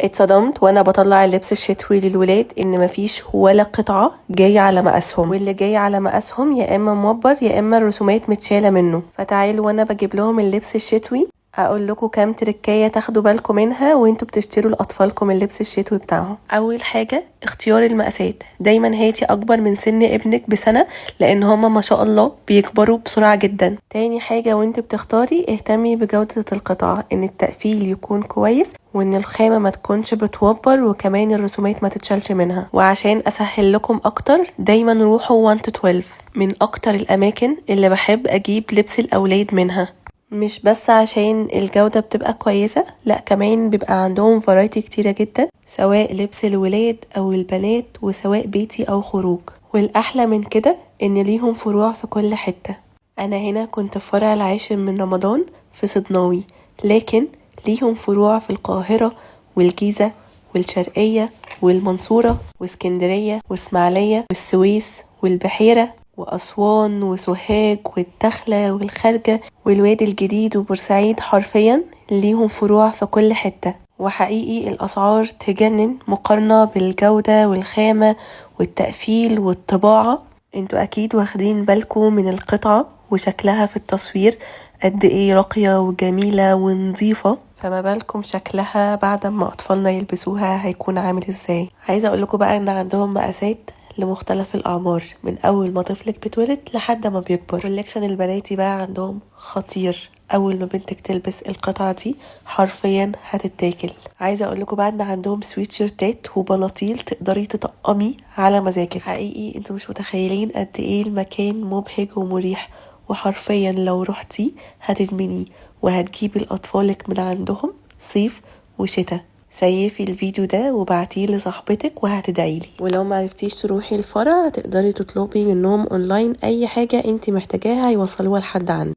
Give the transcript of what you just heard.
اتصدمت وانا بطلع اللبس الشتوي للولاد ان مفيش ولا قطعة جاية على مقاسهم، واللي جاي على مقاسهم يا اما موبر يا اما الرسومات متشالة منه. فتعالوا وانا بجيب لهم اللبس الشتوي اقول لكم كام تركية تاخدوا بالكم منها وانتوا بتشتروا لاطفالكم اللبس الشتوي بتاعهم. اول حاجة اختيار المقاسات، دايما هاتي اكبر من سن ابنك بسنة لان هما ما شاء الله بيكبروا بسرعة جدا. تاني حاجة وانت بتختاري اهتمي بجودة القطعة، ان التقفيل يكون كويس وان الخامة ما تكونش بتوبر وكمان الرسومات ما تتشالش منها. وعشان اسهل لكم اكتر دايما روحوا 1 to 12، من اكتر الاماكن اللي بحب اجيب لبس الاولاد منها، مش بس عشان الجودة بتبقى كويسة، لا كمان بيبقى عندهم فرايتي كتيرة جدا سواء لبس الولاد او البنات وسواء بيتي او خروج. والاحلى من كده ان ليهم فروع في كل حتة. انا هنا كنت في فرع العاشر من رمضان في صدناوي، لكن ليهم فروع في القاهرة والجيزة والشرقية والمنصورة واسكندرية واسماعيلية والسويس والبحيرة وأسوان وسوهاج والدخلة والخارجة والوادي الجديد وبورسعيد. حرفيا ليهم فروع في كل حتة، وحقيقي الأسعار تجنن مقارنة بالجودة والخامة والتقفيل والطباعة. انتوا أكيد واخدين بالكم من القطعة وشكلها في التصوير قد ايه راقية وجميلة ونظيفة، فما بالكم شكلها بعد ما أطفالنا يلبسوها هيكون عامل ازاي. عايزة أقولكم بقى ان عندهم مقاسات لمختلف الأعمار، من أول ما طفلك بتولد لحد ما بيكبر. كولكشن البناتي بقى عندهم خطير، أول ما بنتك تلبس القطعة دي حرفيا هتتاكل. عايزة أقولكم بقى إن عندهم سويتشيرتات وبناطيل تقدري تطقمي على مزاجك. حقيقي انتوا مش متخيلين قد ايه المكان مبهج ومريح، وحرفيا لو رحتي هتدمنيه وهتجيبي لأطفالك من عندهم صيف وشتاء. سيفي الفيديو ده وبعتيه لصاحبتك وهتدعيلي. ولو معرفتيش تروحي الفرع تقدري تطلبي منهم اونلاين اي حاجة انتي محتاجاها يوصلوها لحد عندك.